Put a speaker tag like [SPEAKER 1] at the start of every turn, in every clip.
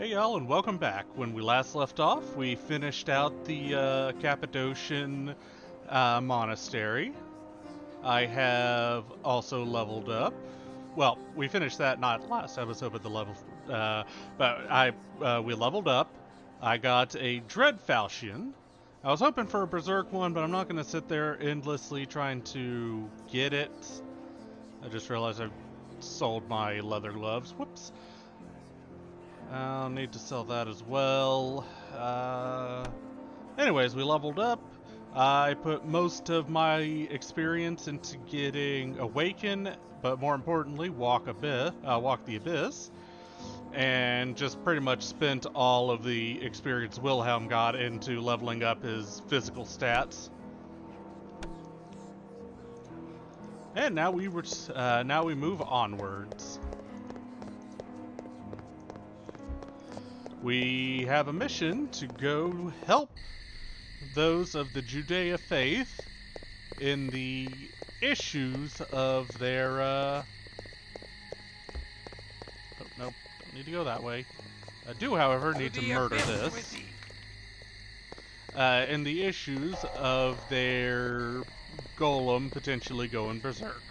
[SPEAKER 1] Hey y'all, and welcome back. When we last left off, we finished out the Cappadocian monastery. I have also leveled up. Well, we finished that not last episode, but the level. We leveled up. I got a Dread Falchion. I was hoping for a Berserk one, but I'm not going to sit there endlessly trying to get it. I just realized I've sold my leather gloves. Whoops. I'll need to sell that as well. Anyways, we leveled up. I put most of my experience into getting Awaken, but more importantly, Walk the Abyss, and just pretty much spent all of the experience Wilhelm got into leveling up his physical stats. And now we move onwards. We have a mission to go help those of the Judea faith in the issues of their, Oh, nope, don't need to go that way. I do, however, need to murder this. In the issues of their golem potentially going berserk.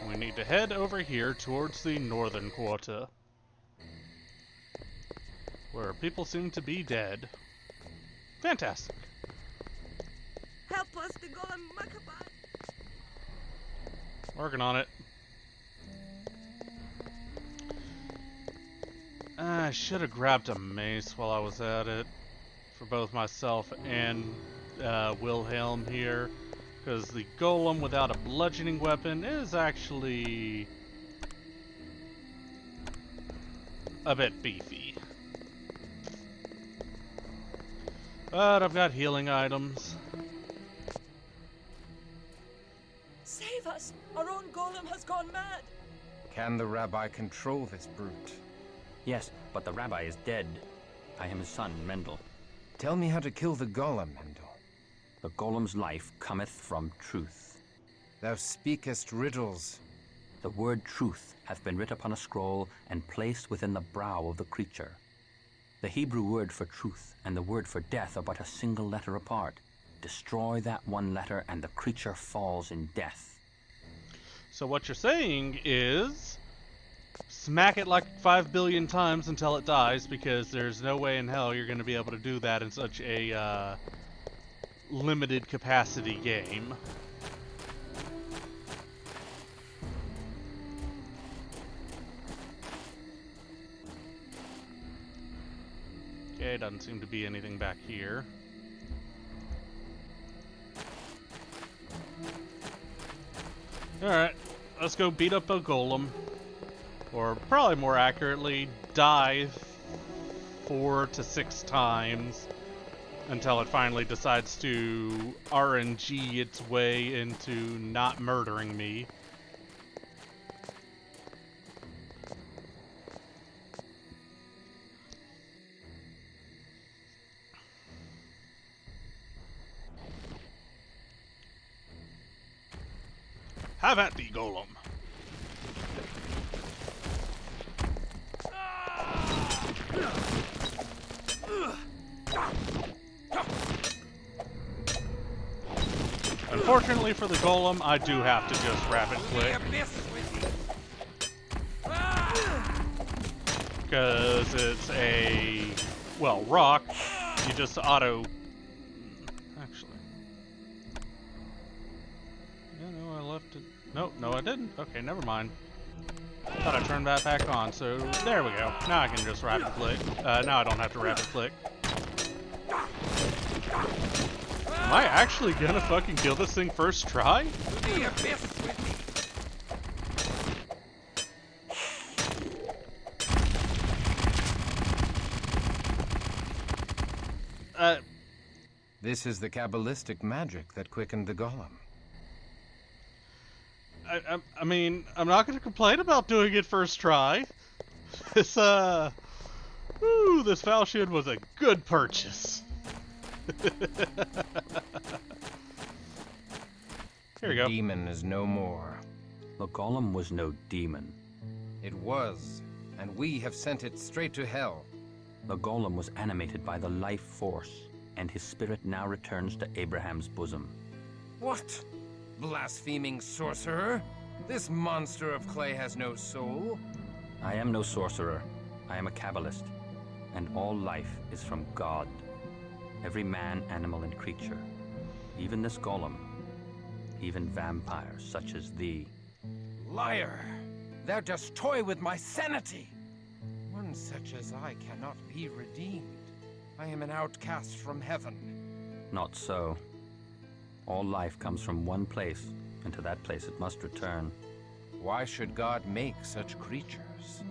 [SPEAKER 1] We need to head over here towards the northern quarter, where people seem to be dead. Fantastic.
[SPEAKER 2] Help us, the golem Maccabi.
[SPEAKER 1] Working on it. I should have grabbed a mace while I was at it, for both myself and Wilhelm here. Because the golem without a bludgeoning weapon is actually a bit beefy. But I've got healing items.
[SPEAKER 2] Save us! Our own golem has gone mad!
[SPEAKER 3] Can the rabbi control this brute?
[SPEAKER 4] Yes, but the rabbi is dead. I am his son, Mendel.
[SPEAKER 3] Tell me how to kill the golem, Mendel.
[SPEAKER 4] The golem's life cometh from truth.
[SPEAKER 3] Thou speakest riddles.
[SPEAKER 4] The word truth hath been writ upon a scroll and placed within the brow of the creature. The Hebrew word for truth and the word for death are but a single letter apart. Destroy that one letter and the creature falls in death.
[SPEAKER 1] So what you're saying is, smack it like 5 billion times until it dies, because there's no way in hell you're going to be able to do that in such a limited capacity game. Okay, doesn't seem to be anything back here. Alright, let's go beat up a golem. Or probably more accurately, die 4 to 6 times until it finally decides to RNG its way into not murdering me. Have at thee, golem. Unfortunately for the golem, I do have to just rapid click. Because it's a, well, rock. You just auto... Actually. Yeah, no, I left it. No, I didn't. Okay, never mind. Thought I turned that back on, so there we go. Now I can just rapid click. Now I don't have to rapid click. Am I actually gonna fucking kill this thing first try?
[SPEAKER 3] This is the Kabbalistic magic that quickened the golem.
[SPEAKER 1] I mean, I'm not gonna complain about doing it first try. This, this falchion was a good purchase. Here you
[SPEAKER 3] The
[SPEAKER 1] go.
[SPEAKER 3] demon is no more.
[SPEAKER 4] The golem was no demon.
[SPEAKER 3] It was, and we have sent it straight to hell.
[SPEAKER 4] The golem was animated by the life force, and his spirit now returns to Abraham's bosom.
[SPEAKER 3] What? Blaspheming sorcerer? This monster of clay has no soul.
[SPEAKER 4] I am no sorcerer. I am a Kabbalist, and all life is from God. Every man, animal, and creature, even this golem, even vampires such as thee.
[SPEAKER 3] Liar! Thou dost toy with my sanity! One such as I cannot be redeemed. I am an outcast from heaven.
[SPEAKER 4] Not so. All life comes from one place, and to that place it must return.
[SPEAKER 3] Why should God make such creatures?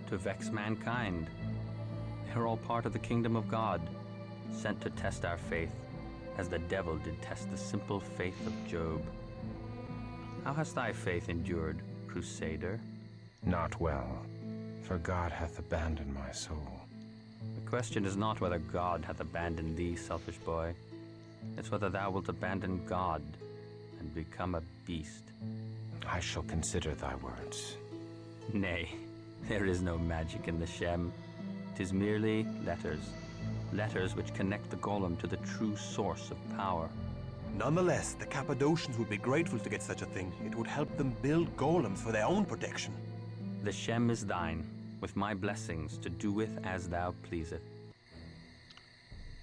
[SPEAKER 4] To vex mankind. They are all part of the kingdom of God, sent to test our faith, as the devil did test the simple faith of Job. How has thy faith endured, Crusader?
[SPEAKER 3] Not well, for God hath abandoned my soul.
[SPEAKER 4] The question is not whether God hath abandoned thee, selfish boy. It's whether thou wilt abandon God and become a beast.
[SPEAKER 3] I shall consider thy words.
[SPEAKER 4] Nay, there is no magic in the Shem. 'Tis merely letters. Letters which connect the golem to the true source of power.
[SPEAKER 5] Nonetheless, the Cappadocians would be grateful to get such a thing. It would help them build golems for their own protection.
[SPEAKER 4] The Shem is thine, with my blessings to do with as thou pleaseth.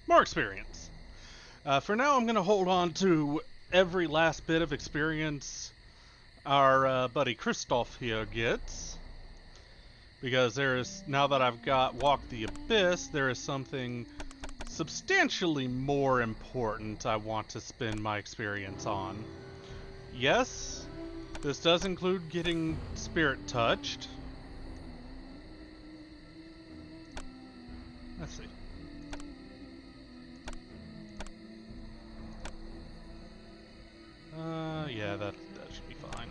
[SPEAKER 1] More experience. For now, I'm going to hold on to every last bit of experience our buddy Christoph here gets. Because there is, now that I've got Walk the Abyss, there is something substantially more important I want to spend my experience on. Yes, this does include getting spirit touched. Let's see. Yeah, that should be fine.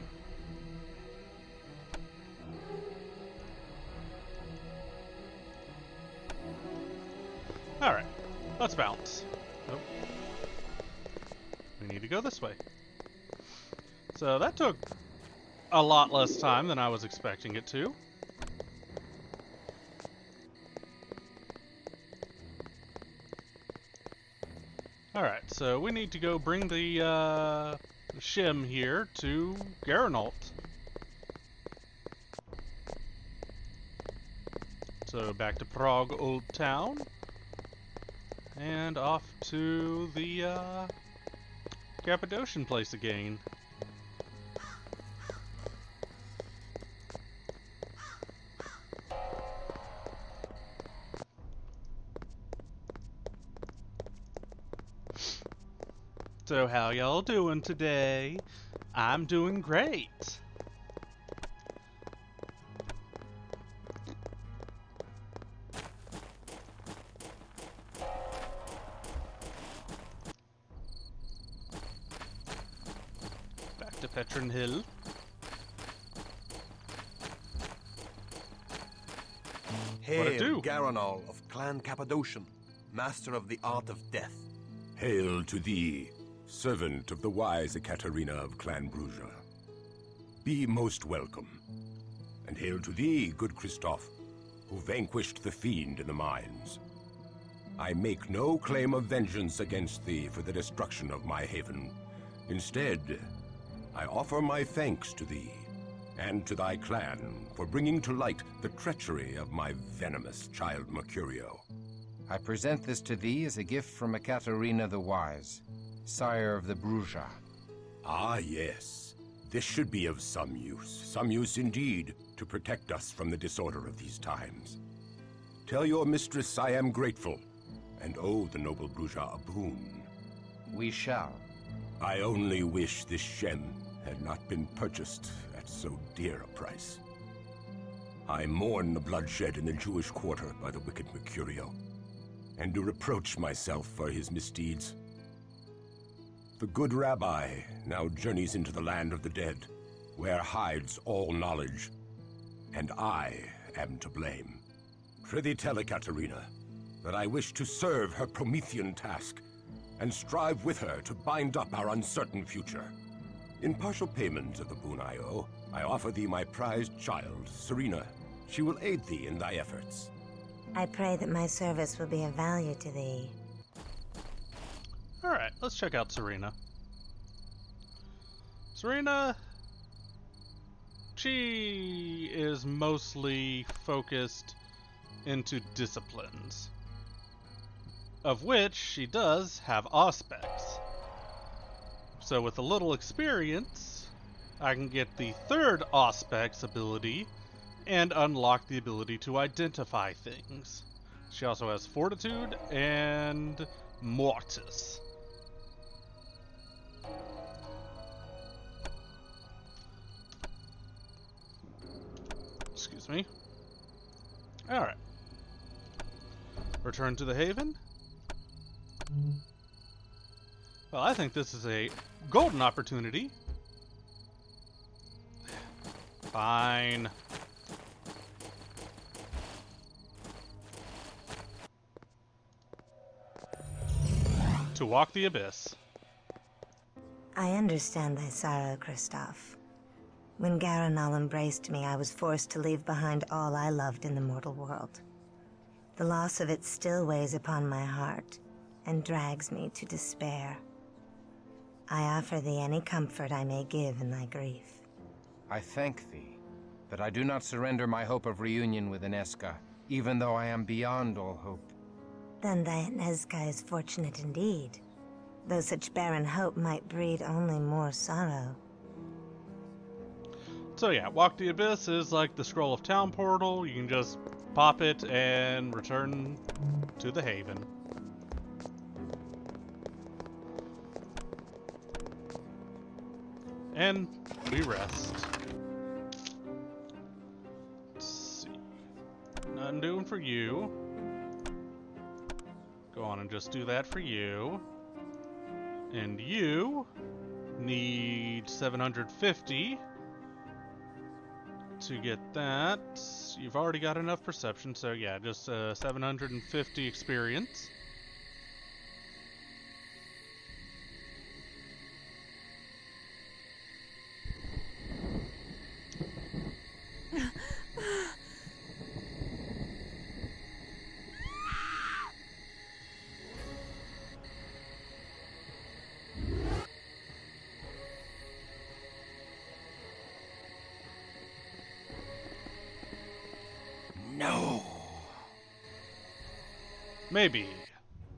[SPEAKER 1] Alright, let's bounce. Nope. We need to go this way. So that took a lot less time than I was expecting it to. Alright, so we need to go bring the shim here to Garanalt. So back to Prague Old Town. And off to the Cappadocian place again. So how y'all doing today? I'm doing great. Back to Petrin Hill. What'd it do?
[SPEAKER 5] Hail, Garanal of Clan Cappadocian, master of the art of death.
[SPEAKER 6] Hail to thee, servant of the wise Ekaterina of Clan Bruja. Be most welcome. And hail to thee, good Christoph, who vanquished the fiend in the mines. I make no claim of vengeance against thee for the destruction of my haven. Instead, I offer my thanks to thee and to thy clan for bringing to light the treachery of my venomous child Mercurio.
[SPEAKER 3] I present this to thee as a gift from Ekaterina the Wise, sire of the Bruja.
[SPEAKER 6] Ah, yes. This should be of some use indeed, to protect us from the disorder of these times. Tell your mistress I am grateful, and owe the noble Bruja a boon.
[SPEAKER 3] We shall.
[SPEAKER 6] I only wish this Shem had not been purchased at so dear a price. I mourn the bloodshed in the Jewish quarter by the wicked Mercurio, and do reproach myself for his misdeeds. The good rabbi now journeys into the land of the dead, where hides all knowledge, and I am to blame. Prithee tell Ekaterina that I wish to serve her Promethean task, and strive with her to bind up our uncertain future. In partial payment of the boon I owe, I offer thee my prized child, Serena. She will aid thee in thy efforts.
[SPEAKER 7] I pray that my service will be of value to thee.
[SPEAKER 1] Alright, let's check out Serena. Serena, she is mostly focused into disciplines, of which she does have aspects. So with a little experience, I can get the third aspects ability and unlock the ability to identify things. She also has fortitude and mortis. Excuse me. Alright. Return to the Haven. Well, I think this is a golden opportunity. Fine. To walk the abyss.
[SPEAKER 7] I understand thy sorrow, Kristoff. When Garanal embraced me, I was forced to leave behind all I loved in the mortal world. The loss of it still weighs upon my heart and drags me to despair. I offer thee any comfort I may give in thy grief.
[SPEAKER 3] I thank thee, but I do not surrender my hope of reunion with Ineska, even though I am beyond all hope.
[SPEAKER 7] Then thy Ineska is fortunate indeed, though such barren hope might breed only more sorrow.
[SPEAKER 1] So yeah, Walk the Abyss is like the Scroll of Town portal. You can just pop it and return to the Haven. And we rest. Let's see. Nothing doing for you. Go on and just do that for you. And you need 750 to get that. You've already got enough perception, so yeah, just 750 experience.
[SPEAKER 3] No!
[SPEAKER 1] Maybe.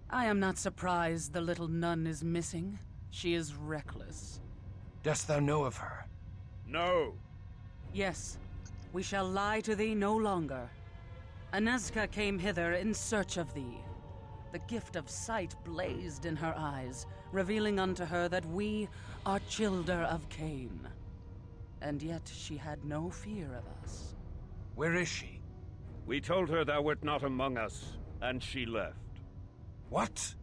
[SPEAKER 8] I am not surprised the little nun is missing. She is reckless.
[SPEAKER 3] Dost thou know of her?
[SPEAKER 9] No.
[SPEAKER 8] Yes, we shall lie to thee no longer. Ineska came hither in search of thee. The gift of sight blazed in her eyes, revealing unto her that we are childer of Cain. And yet she had no fear of us.
[SPEAKER 3] Where is she?
[SPEAKER 9] We told her thou wert not among us, and she left.
[SPEAKER 3] What?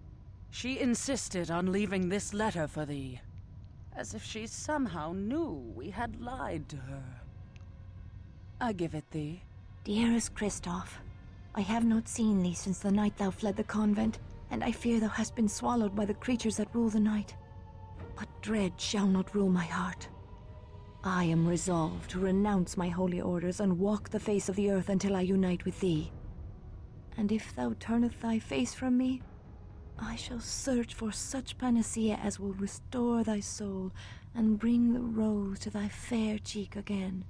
[SPEAKER 8] She insisted on leaving this letter for thee, as if she somehow knew we had lied to her. I give it thee.
[SPEAKER 10] Dearest Kristoff, I have not seen thee since the night thou fled the convent, and I fear thou hast been swallowed by the creatures that rule the night. But dread shall not rule my heart. I am resolved to renounce my holy orders and walk the face of the earth until I unite with thee. And if thou turneth thy face from me, I shall search for such panacea as will restore thy soul and bring the rose to thy fair cheek again.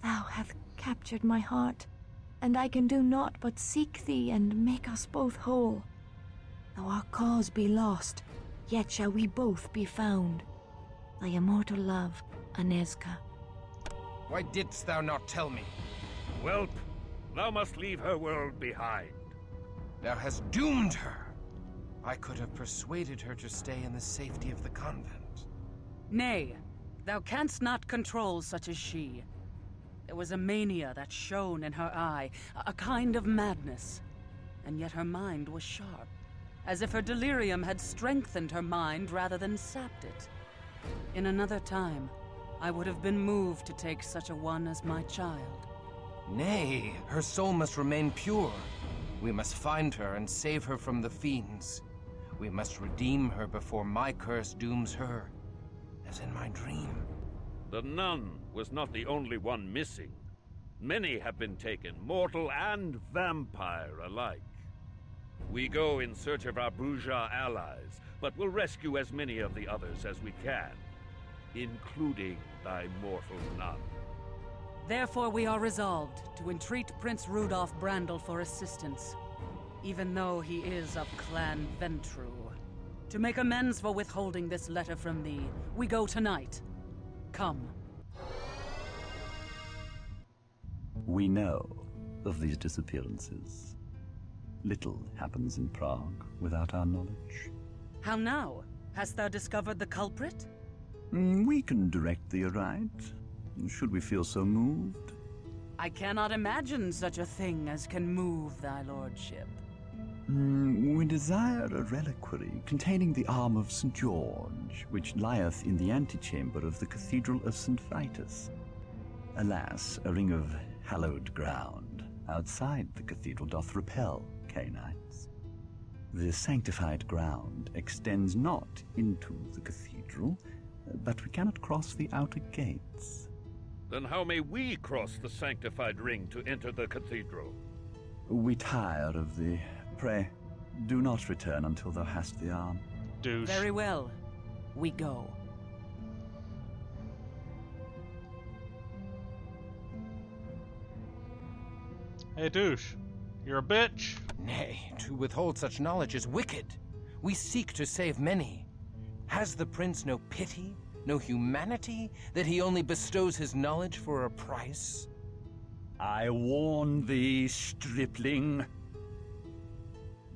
[SPEAKER 10] Thou hast captured my heart, and I can do naught but seek thee and make us both whole. Though our cause be lost, yet shall we both be found. Thy immortal love, Ineska.
[SPEAKER 3] Why didst thou not tell me?
[SPEAKER 9] Whelp, thou must leave her world behind.
[SPEAKER 3] Thou hast doomed her. I could have persuaded her to stay in the safety of the convent.
[SPEAKER 8] Nay, thou canst not control such as she. There was a mania that shone in her eye, a kind of madness. And yet her mind was sharp, as if her delirium had strengthened her mind rather than sapped it. In another time, I would have been moved to take such a one as my child.
[SPEAKER 3] Nay, her soul must remain pure. We must find her and save her from the fiends. We must redeem her before my curse dooms her. as in my dream.
[SPEAKER 9] The nun was not the only one missing. Many have been taken, mortal and vampire alike. We go in search of our Bruja allies, but will rescue as many of the others as we can, including thy mortal nun.
[SPEAKER 8] Therefore we are resolved to entreat Prince Rudolf Brandel for assistance, even though he is of Clan Ventru. To make amends for withholding this letter from thee, we go tonight. Come.
[SPEAKER 11] We know of these disappearances. Little happens in Prague without our knowledge.
[SPEAKER 8] How now? Hast thou discovered the culprit?
[SPEAKER 11] We can direct thee aright, should we feel so moved.
[SPEAKER 8] I cannot imagine such a thing as can move thy lordship.
[SPEAKER 11] We desire a reliquary containing the arm of St. George, which lieth in the antechamber of the Cathedral of St. Vitus. Alas, a ring of hallowed ground outside the cathedral doth repel Cainites. The sanctified ground extends not into the cathedral, but we cannot cross the outer gates.
[SPEAKER 9] Then how may we cross the sanctified ring to enter the cathedral?
[SPEAKER 11] We tire of thee. Pray, do not return until thou hast the arm.
[SPEAKER 1] Douche.
[SPEAKER 8] Very well. We go.
[SPEAKER 1] Hey, douche. You're a bitch.
[SPEAKER 3] Nay, to withhold such knowledge is wicked. We seek to save many. Has the prince no pity, no humanity, that he only bestows his knowledge for a price?
[SPEAKER 11] I warn thee, stripling.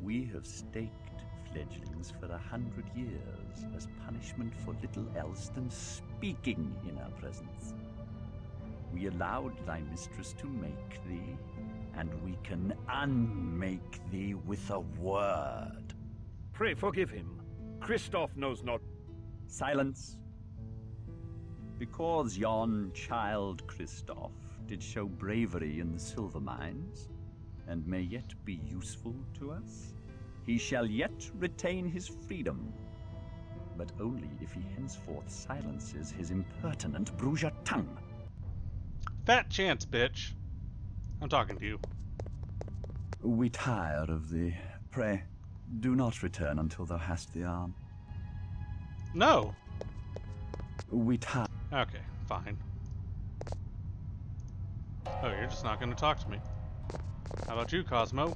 [SPEAKER 11] We have staked fledglings for 100 years as punishment for little else than speaking in our presence. We allowed thy mistress to make thee, and we can unmake thee with a word.
[SPEAKER 9] Pray forgive him. Christoph knows not.
[SPEAKER 11] Silence. Because yon child Christoph did show bravery in the silver mines, and may yet be useful to us, he shall yet retain his freedom, but only if he henceforth silences his impertinent Bruja tongue.
[SPEAKER 1] Fat chance, bitch. I'm talking to you.
[SPEAKER 11] We tire of thee. Pray, do not return until thou hast the arm.
[SPEAKER 1] No.
[SPEAKER 11] We tire.
[SPEAKER 1] Okay, fine. Oh, you're just not going to talk to me. How about you, Cosmo?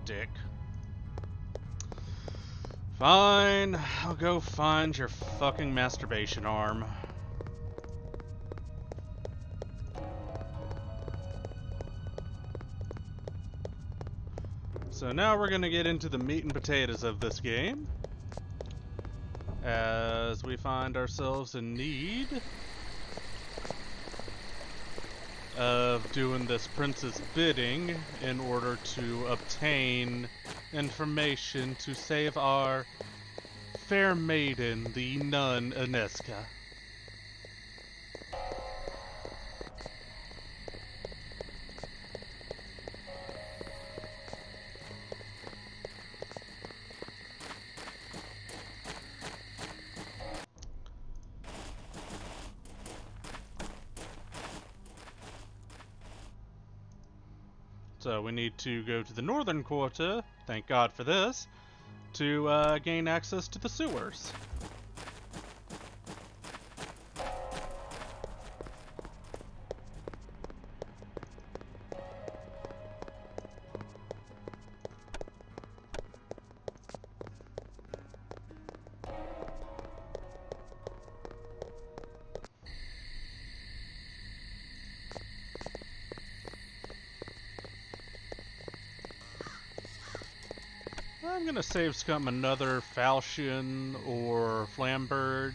[SPEAKER 1] Dick. Fine, I'll go find your fucking masturbation arm. So now we're gonna get into the meat and potatoes of this game, as we find ourselves in need of doing this prince's bidding in order to obtain information to save our fair maiden, the nun Aneska. So we need to go to the northern quarter, thank God for this, to gain access to the sewers. I'm gonna save scum another falchion or flamberge.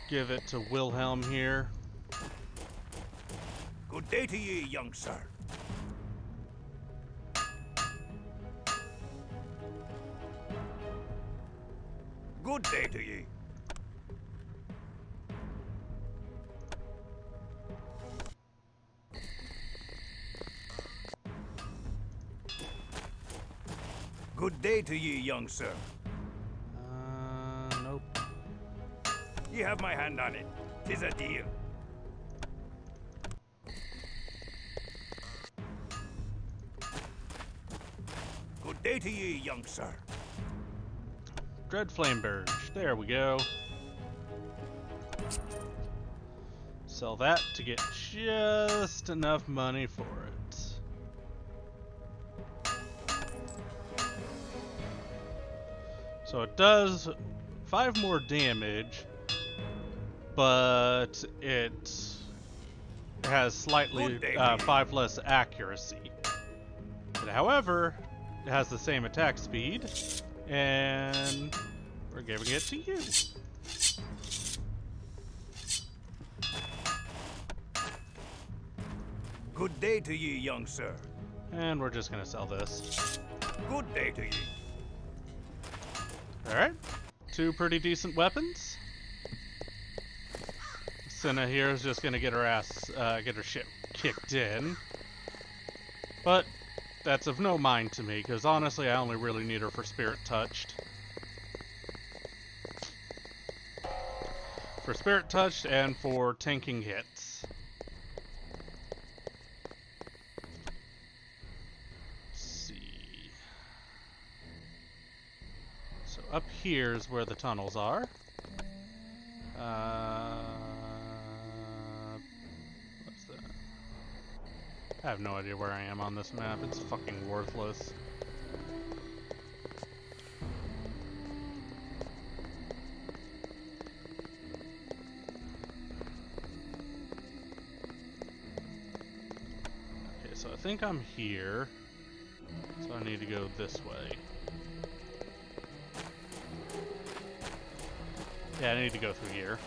[SPEAKER 1] Give it to Wilhelm here.
[SPEAKER 6] Good day to ye, young sir. Good day to ye.
[SPEAKER 5] Good day to ye, young sir.
[SPEAKER 1] Nope.
[SPEAKER 5] Ye have my hand on it. 'Tis a deal. Good day to ye, young sir.
[SPEAKER 1] Dread Flameburge. There we go. Sell that to get just enough money for it. So it does 5 more damage, but it has slightly 5 less accuracy. But however, it has the same attack speed, and we're giving it to you.
[SPEAKER 5] Good day to ye, young sir.
[SPEAKER 1] And we're just gonna sell this.
[SPEAKER 5] Good day to ye.
[SPEAKER 1] Alright, 2 pretty decent weapons. Senna here is just gonna get her ass, get her shit kicked in. But that's of no mind to me, because honestly I only really need her for Spirit Touched. For Spirit Touched and for tanking hits. Up here is where the tunnels are. What's that? I have no idea where I am on this map. It's fucking worthless. Okay, so I think I'm here. So I need to go this way. Yeah, I need to go through here.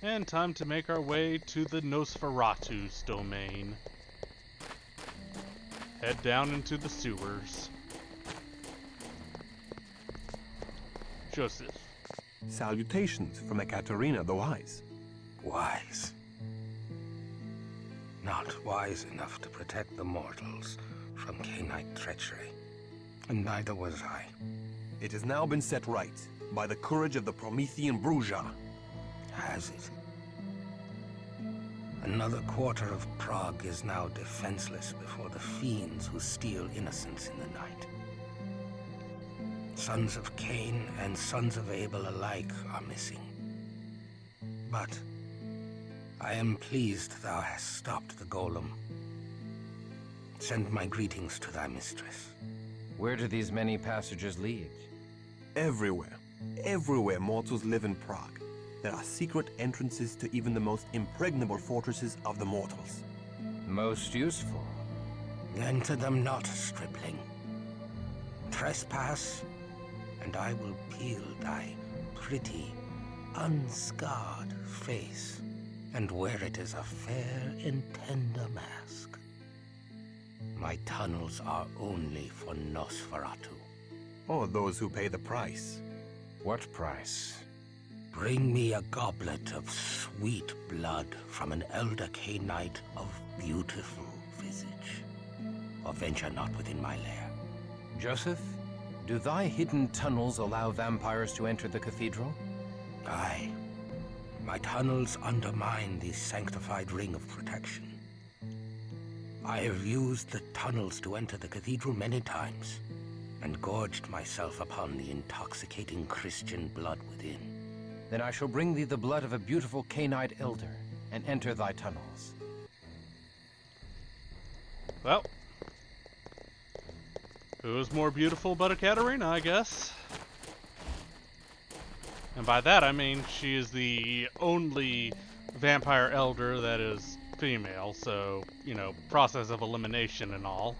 [SPEAKER 1] And time to make our way to the Nosferatu's domain. Head down into the sewers. Joseph.
[SPEAKER 5] Salutations from Ekaterina the Wise.
[SPEAKER 12] Wise. Not wise enough to protect the mortals from Cainite treachery. And neither was I.
[SPEAKER 5] It has now been set right by the courage of the Promethean Bruja.
[SPEAKER 12] Has it? Another quarter of Prague is now defenseless before the fiends who steal innocence in the night. Sons of Cain and sons of Abel alike are missing. But I am pleased thou hast stopped the golem. Send my greetings to thy mistress.
[SPEAKER 3] Where do these many passages lead?
[SPEAKER 5] Everywhere. Everywhere mortals live in Prague. There are secret entrances to even the most impregnable fortresses of the mortals.
[SPEAKER 3] Most useful.
[SPEAKER 12] Enter them not, stripling. Trespass, and I will peel thy pretty, unscarred face and wear it as a fair and tender mask. My tunnels are only for Nosferatu.
[SPEAKER 5] Or those who pay the price.
[SPEAKER 3] What price?
[SPEAKER 12] Bring me a goblet of sweet blood from an elder Cainite of beautiful visage, or venture not within my lair.
[SPEAKER 3] Joseph, do thy hidden tunnels allow vampires to enter the cathedral?
[SPEAKER 12] Aye. My tunnels undermine the sanctified ring of protection. I have used the tunnels to enter the cathedral many times, and gorged myself upon the intoxicating Christian blood within.
[SPEAKER 3] Then I shall bring thee the blood of a beautiful Cainite elder, and enter thy tunnels.
[SPEAKER 1] Well, who's more beautiful but Ekaterina, I guess? And by that I mean she is the only vampire elder that is female, so, you know, process of elimination and all.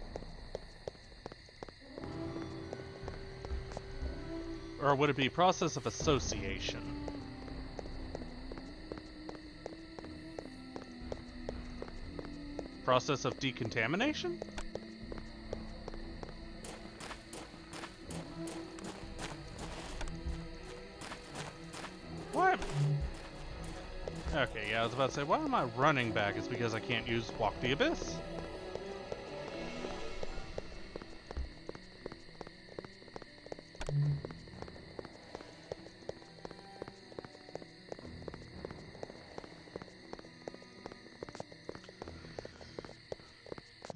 [SPEAKER 1] Or would it be process of association? Process of decontamination? What? Okay, yeah, I was about to say, why am I running back? It's because I can't use Walk the Abyss.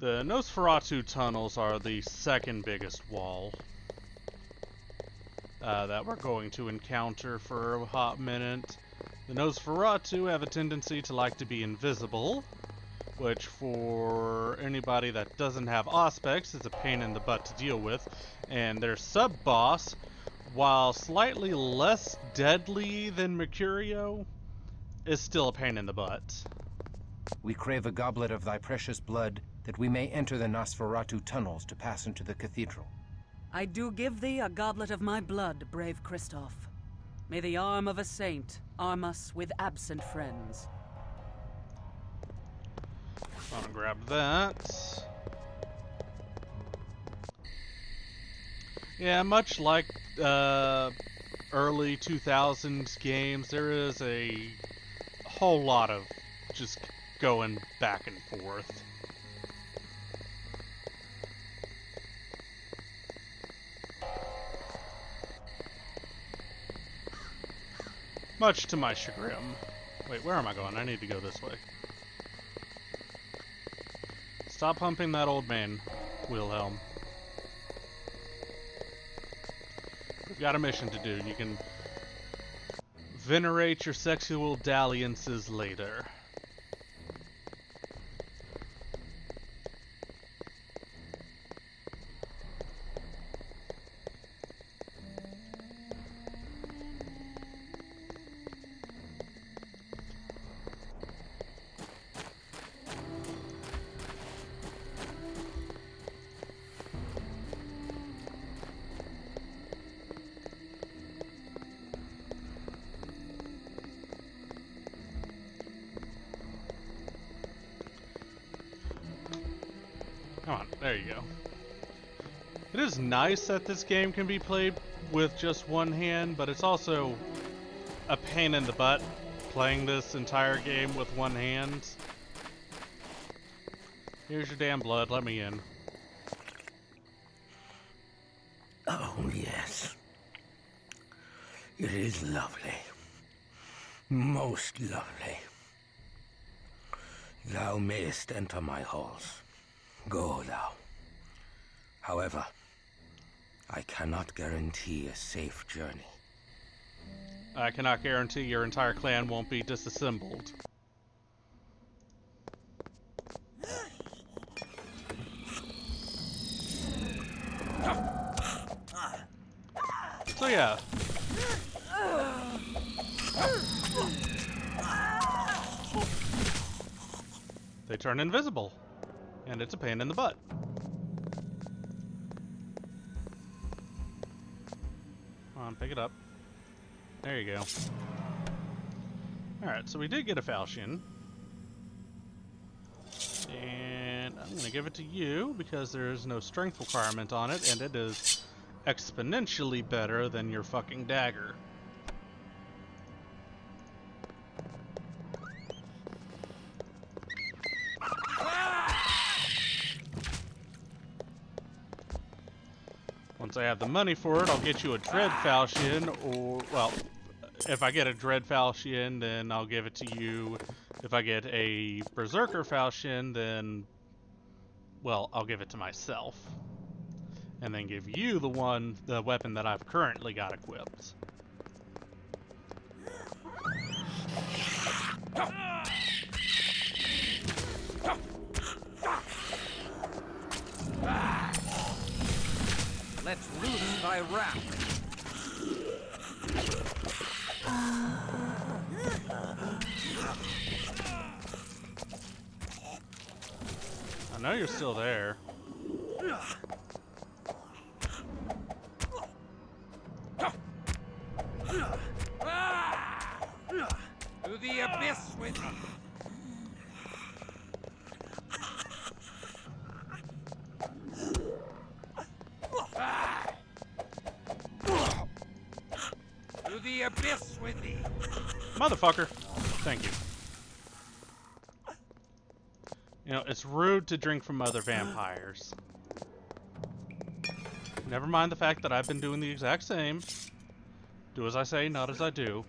[SPEAKER 1] The Nosferatu tunnels are the second biggest wall that we're going to encounter for a hot minute. The Nosferatu have a tendency to like to be invisible, which for anybody that doesn't have Auspex is a pain in the butt to deal with. And their sub-boss, while slightly less deadly than Mercurio, is still a pain in the butt.
[SPEAKER 3] We crave a goblet of thy precious blood, that we may enter the Nosferatu tunnels to pass into the cathedral.
[SPEAKER 8] I do give thee a goblet of my blood, brave Christoph. May the arm of a saint arm us with absent friends.
[SPEAKER 1] I'm gonna grab that. Yeah, much like early 2000s games, there is a whole lot of just going back and forth. Much to my chagrin. Wait, where am I going? I need to go this way. Stop humping that old man, Wilhelm. We've got a mission to do. You can venerate your sexual dalliances later. Come on, there you go. It is nice that this game can be played with just one hand, but it's also a pain in the butt playing this entire game with one hand. Here's your damn blood, let me in.
[SPEAKER 12] Oh, yes. It is lovely. Most lovely. Thou mayest enter my halls. Go thou. However, I cannot guarantee a safe journey.
[SPEAKER 1] I cannot guarantee your entire clan won't be disassembled. So yeah. They turn invisible. And it's a pain in the butt. Come on, pick it up. There you go. Alright, so we did get a falchion. And I'm going to give it to you because there's no strength requirement on it, and it is exponentially better than your fucking dagger. Once I have the money for it, I'll get you a Dread Falchion, or, well, if I get a Dread Falchion, then I'll give it to you. If I get a Berserker Falchion, then, well, I'll give it to myself. And then give you the weapon that I've currently got equipped.
[SPEAKER 3] Let's loose thy wrath.
[SPEAKER 1] I know you're still there.
[SPEAKER 3] To the abyss with
[SPEAKER 1] Motherfucker. Thank you. You know, it's rude to drink from other vampires. Never mind the fact that I've been doing the exact same. Do as I say, not as I do.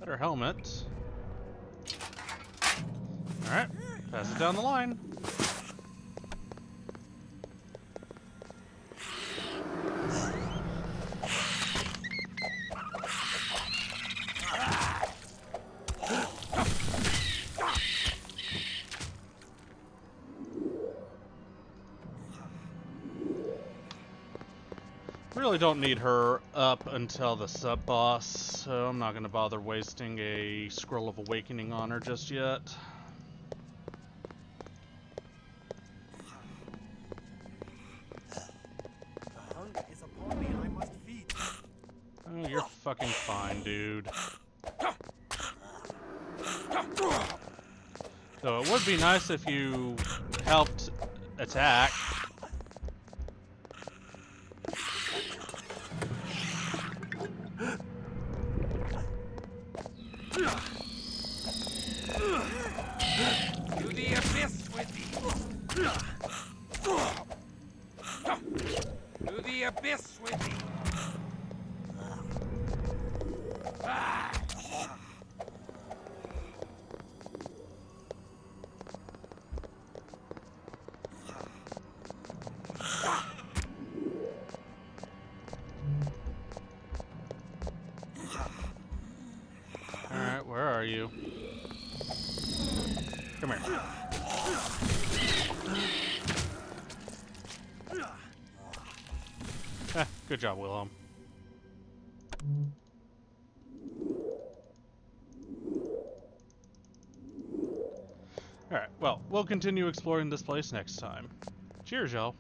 [SPEAKER 1] Better helmet. Alright, pass it down the line. Really don't need her up until the sub-boss, so I'm not going to bother wasting a Scroll of Awakening on her just yet.
[SPEAKER 5] Hunger is upon me and I must feed.
[SPEAKER 1] Oh, you're fucking fine, dude. Though it would be nice if you helped attack.
[SPEAKER 12] To the abyss with thee! To the abyss with thee!
[SPEAKER 1] Alright, where are you? Come here. Good job, Wilhelm. Alright, well, we'll continue exploring this place next time. Cheers, y'all.